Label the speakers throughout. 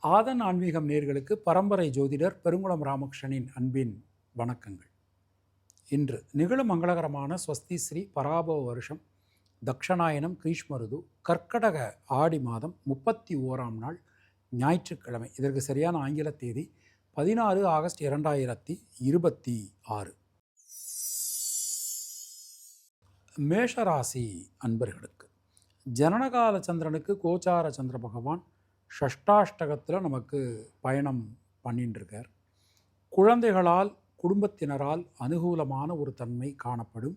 Speaker 1: ஆதன் ஆன்மீகம் நேர்களுக்கு பரம்பரை ஜோதிடர் பெருங்குளம் ராமகிருஷ்ணனின் அன்பின் வணக்கங்கள். இன்று நிகழும் மங்களகரமான ஸ்வஸ்தி ஸ்ரீ பராபவ வருஷம் தக்ஷணாயனம் கிரீஷ்மருது கர்க்கடக ஆடி மாதம் 31ஆம் நாள் ஞாயிற்றுக்கிழமை. இதற்கு சரியான ஆங்கில தேதி 16 ஆகஸ்ட் 2026. மேஷராசி அன்பர்களுக்கு ஜனனகால சந்திரனுக்கு கோச்சார சந்திர பகவான் ஷஷ்டாஷ்டகத்தில் நமக்கு பயணம் பண்ணிட்டு இருக்கார். குழந்தைகளால் குடும்பத்தினரால் அனுகூலமான ஒரு தன்மை காணப்படும்.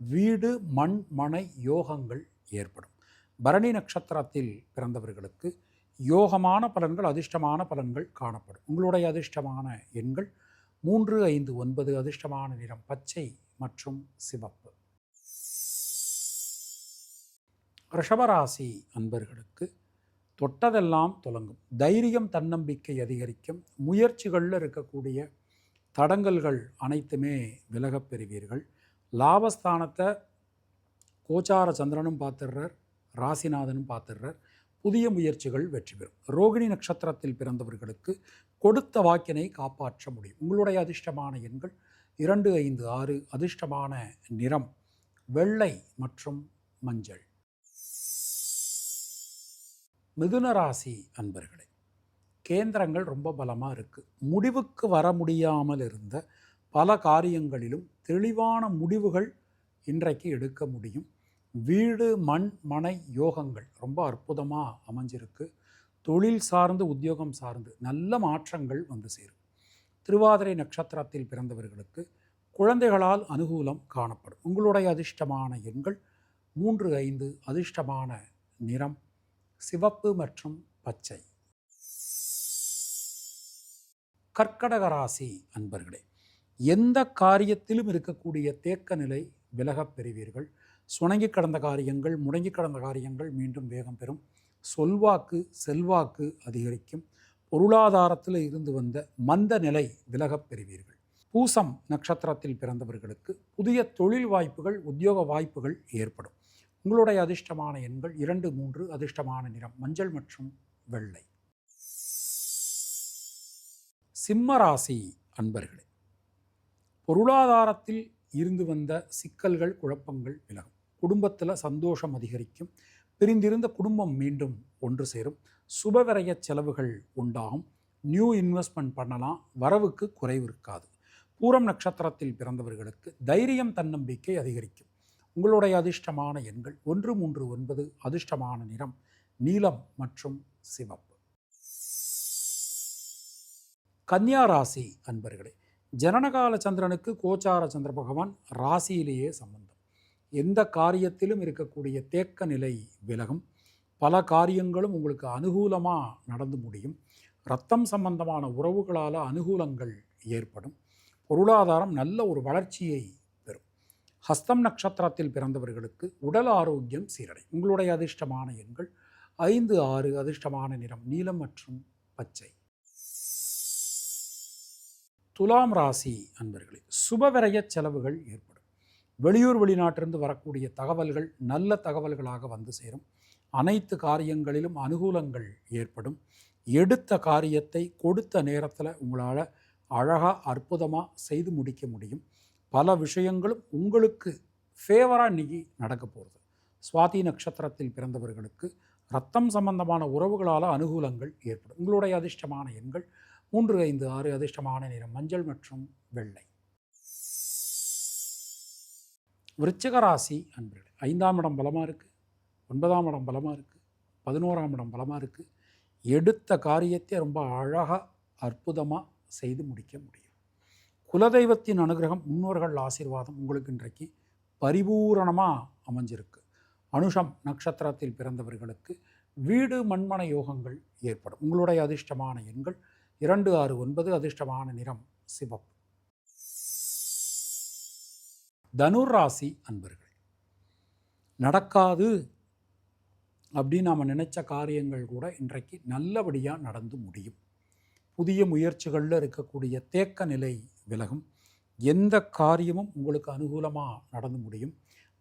Speaker 1: வீடு மண் மனை யோகங்கள் ஏற்படும். பரணி நட்சத்திரத்தில் பிறந்தவர்களுக்கு யோகமான பலன்கள் அதிர்ஷ்டமான பலன்கள் காணப்படும். உங்களுடைய அதிர்ஷ்டமான எண்கள் 3, 5, 9. அதிர்ஷ்டமான நிறம் பச்சை மற்றும் சிவப்பு. ரிஷபராசி அன்பர்களுக்கு தொட்டதெல்லாம் தொடங்கும். தைரியம் தன்னம்பிக்கை அதிகரிக்கும். முயற்சிகளில் இருக்கக்கூடிய தடங்கல்கள் அனைத்துமே விலகப் பெறுவீர்கள். லாபஸ்தானத்தை கோச்சார சந்திரனும் பார்த்துடுறார், ராசிநாதனும் பார்த்துடுறார். புதிய முயற்சிகள் வெற்றி பெறும். ரோகிணி நட்சத்திரத்தில் பிறந்தவர்களுக்கு கொடுத்த வாக்கினை காப்பாற்ற முடியும். உங்களுடைய அதிர்ஷ்டமான எண்கள் 2, 5, 6. அதிர்ஷ்டமான நிறம் வெள்ளை மற்றும் மஞ்சள். மிதுன ராசி அன்பர்களே, கேந்திரங்கள் ரொம்ப பலமாக இருக்குது. முடிவுக்கு வர முடியாமல் இருந்த பல காரியங்களிலும் தெளிவான முடிவுகள் இன்றைக்கு எடுக்க முடியும். வீடு மண் மனை யோகங்கள் ரொம்ப அற்புதமாக அமைஞ்சிருக்கு. தொழில் சார்ந்து உத்தியோகம் சார்ந்து நல்ல மாற்றங்கள் வந்து சேரும். திருவாதிரை நட்சத்திரத்தில் பிறந்தவர்களுக்கு குழந்தைகளால் அனுகூலம் காணப்படும். உங்களுடைய அதிர்ஷ்டமான எண்கள் 3, 5. அதிர்ஷ்டமான நிறம் சிவப்பு மற்றும் பச்சை. கர்க்கடக ராசி அன்பர்களே, எந்த காரியத்திலும் இருக்கக்கூடிய தேக்க நிலை விலகப் பெறுவீர்கள். சுணங்கி கடந்த காரியங்கள், முடங்கி கடந்த காரியங்கள் மீண்டும் வேகம் பெறும். சொல்வாக்கு செல்வாக்கு அதிகரிக்கும். பொருளாதாரத்தில் இருந்து வந்த மந்த நிலை விலகப் பெறுவீர்கள். பூசம் நட்சத்திரத்தில் பிறந்தவர்களுக்கு புதிய தொழில் வாய்ப்புகள், உத்தியோக வாய்ப்புகள் ஏற்படும். உங்களுடைய அதிர்ஷ்டமான எண்கள் 2, 3. அதிர்ஷ்டமான நிறம் மஞ்சள் மற்றும் வெள்ளை. சிம்ம ராசி அன்பர்களே, பொருளாதாரத்தில் இருந்து வந்த சிக்கல்கள் குழப்பங்கள் விலகும். குடும்பத்தில் சந்தோஷம் அதிகரிக்கும். பிரிந்திருந்த குடும்பம் மீண்டும் ஒன்று சேரும். சுபவிரய செலவுகள் உண்டாகும். நியூ இன்வெஸ்ட்மெண்ட் பண்ணலாம். வரவுக்கு குறைவு இருக்காது. பூரம் நட்சத்திரத்தில் பிறந்தவர்களுக்கு தைரியம் தன்னம்பிக்கை அதிகரிக்கும். உங்களுடைய அதிர்ஷ்டமான எண்கள் 1, 3, 9. அதிர்ஷ்டமான நிறம் நீலம் மற்றும் சிவப்பு. கன்னியா ராசி அன்பர்களே, ஜனனகால சந்திரனுக்கு கோச்சார சந்திர பகவான் ராசியிலேயே சம்பந்தம். எந்த காரியத்திலும் இருக்கக்கூடிய தேக்க நிலை விலகும். பல காரியங்களும் உங்களுக்கு அனுகூலமாக நடந்து முடியும். இரத்தம் சம்பந்தமான உறவுகளால் அனுகூலங்கள் ஏற்படும். பொருளாதாரம் நல்ல ஒரு வளர்ச்சியை பெறும். ஹஸ்தம் நட்சத்திரத்தில் பிறந்தவர்களுக்கு உடல் ஆரோக்கியம் சீரடை. உங்களுடைய அதிர்ஷ்டமான எண்கள் 5, 6. அதிர்ஷ்டமான நிறம் நீலம் மற்றும் பச்சை. துலாம் ராசி அன்பர்களே, சுபவிரய செலவுகள் ஏற்படும். வெளியூர் வெளிநாட்டிலிருந்து வரக்கூடிய தகவல்கள் நல்ல தகவல்களாக வந்து சேரும். அனைத்து காரியங்களிலும் அனுகூலங்கள் ஏற்படும். எடுத்த காரியத்தை கொடுத்த நேரத்தில் உங்களால் அழகாக அற்புதமாக செய்து முடிக்க முடியும். பல விஷயங்களும் உங்களுக்கு ஃபேவராக இன்றைக்கி நடக்க போகிறது. சுவாதி நட்சத்திரத்தில் பிறந்தவர்களுக்கு இரத்தம் சம்பந்தமான உறவுகளால் அனுகூலங்கள் ஏற்படும். உங்களுடைய அதிர்ஷ்டமான எண்கள் 3, 5, 6. அதிர்ஷ்டமான நிறம் மஞ்சள் மற்றும் வெள்ளை. விருச்சிக ராசி அன்பர்களே, 5ஆம் இடம் பலமாக இருக்குது, 9ஆம் இடம் பலமாக இருக்குது, 11ஆம் இடம் பலமாக இருக்குது. எடுத்த காரியத்தை ரொம்ப அழகாக அற்புதமாக செய்து முடிக்க முடியும். குலதெய்வத்தின் அனுகிரகம், முன்னோர்கள் ஆசீர்வாதம் உங்களுக்கு இன்றைக்கு பரிபூரணமாக அமைஞ்சிருக்கு. அனுஷம் நட்சத்திரத்தில் பிறந்தவர்களுக்கு வீடு மண்மனை யோகங்கள் ஏற்படும். உங்களுடைய அதிர்ஷ்டமான எண்கள் 2, 6, 9. அதிர்ஷ்டமான நிறம் சிவப்பு. தனுர் ராசி அன்பர்களே, நடக்காது அப்படின்னு நாம் நினைச்ச காரியங்கள் கூட இன்றைக்கு நல்லபடியாக நடந்து முடியும். புதிய முயற்சிகளில் இருக்கக்கூடிய தேக்க நிலை விலகும். எந்த காரியமும் உங்களுக்கு அனுகூலமாக நடந்து முடியும்.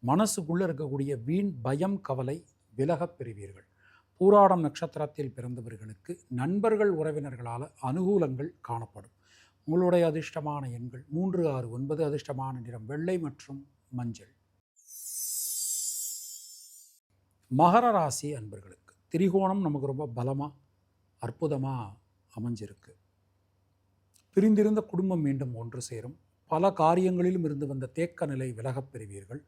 Speaker 1: மனசுக்குள்ளே இருக்கக்கூடிய வீண் பயம் கவலை விலகப் பெறுவீர்கள். பூராடம் நட்சத்திரத்தில் பிறந்தவர்களுக்கு நண்பர்கள் உறவினர்களால் அனுகூலங்கள் காணப்படும். உங்களுடைய அதிர்ஷ்டமான எண்கள் 3, 6, 9. அதிர்ஷ்டமான நிறம் வெள்ளை மற்றும் மஞ்சள். மகர ராசி அன்பர்களுக்கு திரிகோணம் நமக்கு ரொம்ப பலமாக அற்புதமாக அமைஞ்சிருக்கு. பிரிந்திருந்த குடும்பம் மீண்டும் ஒன்று சேரும். பல காரியங்களிலும் இருந்து வந்த தேக்க நிலை விலகப் பெறுவீர்கள்.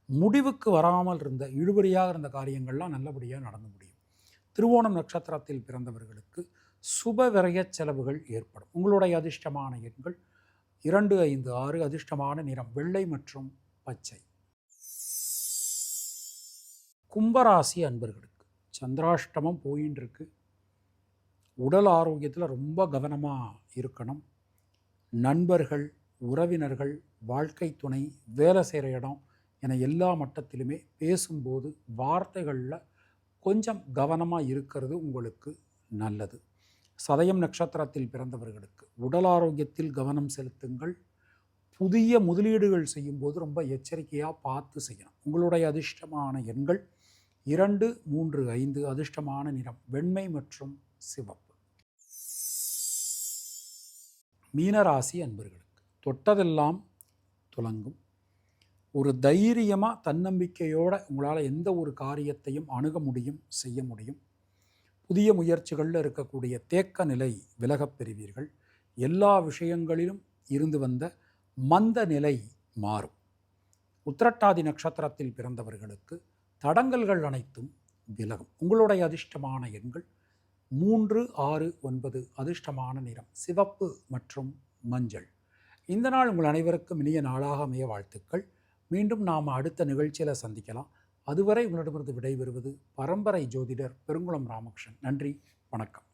Speaker 1: முடிவுக்கு வராமல் இருந்த இழுபறியாக இருந்த காரியங்கள்லாம் நல்லபடியாக நடந்து முடியும். திருவோணம் நட்சத்திரத்தில் பிறந்தவர்களுக்கு சுப விரய செலவுகள் ஏற்படும். உங்களுடைய அதிர்ஷ்டமான எண்கள் 2, 5, 6. அதிர்ஷ்டமான நிறம் வெள்ளை மற்றும் பச்சை. கும்பராசி அன்பர்களுக்கு சந்திராஷ்டமம் போயின்னு இருக்கு. உடல் ஆரோக்கியத்தில் ரொம்ப கவனமாக இருக்கணும். நண்பர்கள், உறவினர்கள், வாழ்க்கை துணை, வேலை செய்கிற இடம் என எல்லா மட்டத்திலுமே பேசும்போது வார்த்தைகளில் கொஞ்சம் கவனமாக இருக்கிறது உங்களுக்கு நல்லது. சதயம் நட்சத்திரத்தில் பிறந்தவர்களுக்கு உடல் ஆரோக்கியத்தில் கவனம் செலுத்துங்கள். புதிய முதலீடுகள் செய்யும்போது ரொம்ப எச்சரிக்கையாக பார்த்து செய்யணும். உங்களுடைய அதிர்ஷ்டமான எண்கள் 2, 3, 5. அதிர்ஷ்டமான நிறம் வெண்மை மற்றும் சிவப்பு. மீனராசி அன்பர்களுக்கு தொட்டதெல்லாம் துலங்கும். ஒரு தைரியமாக தன்னம்பிக்கையோடு உங்களால் எந்த ஒரு காரியத்தையும் அணுக முடியும், செய்ய முடியும். புதிய முயற்சிகளில் இருக்கக்கூடிய தேக்க நிலை விலகப் பெறுவீர்கள். எல்லா விஷயங்களிலும் இருந்து வந்த மந்த நிலை மாறும். உத்திரட்டாதி நட்சத்திரத்தில் பிறந்தவர்களுக்கு தடங்கல்கள் அனைத்தும் விலகும். உங்களுடைய அதிர்ஷ்டமான எண்கள் 3, 6, 9. அதிர்ஷ்டமான நிறம் சிவப்பு மற்றும் மஞ்சள். இந்த நாள் உங்கள் அனைவருக்கும் இனிய நாளாக அமைய வாழ்த்துக்கள். மீண்டும் நாம் அடுத்த நிகழ்ச்சியில் சந்திக்கலாம். அதுவரை உங்களிடமிருந்து விடைபெறுவது பரம்பரை ஜோதிடர் பெருங்குளம் ராமகிருஷ்ணன். நன்றி, வணக்கம்.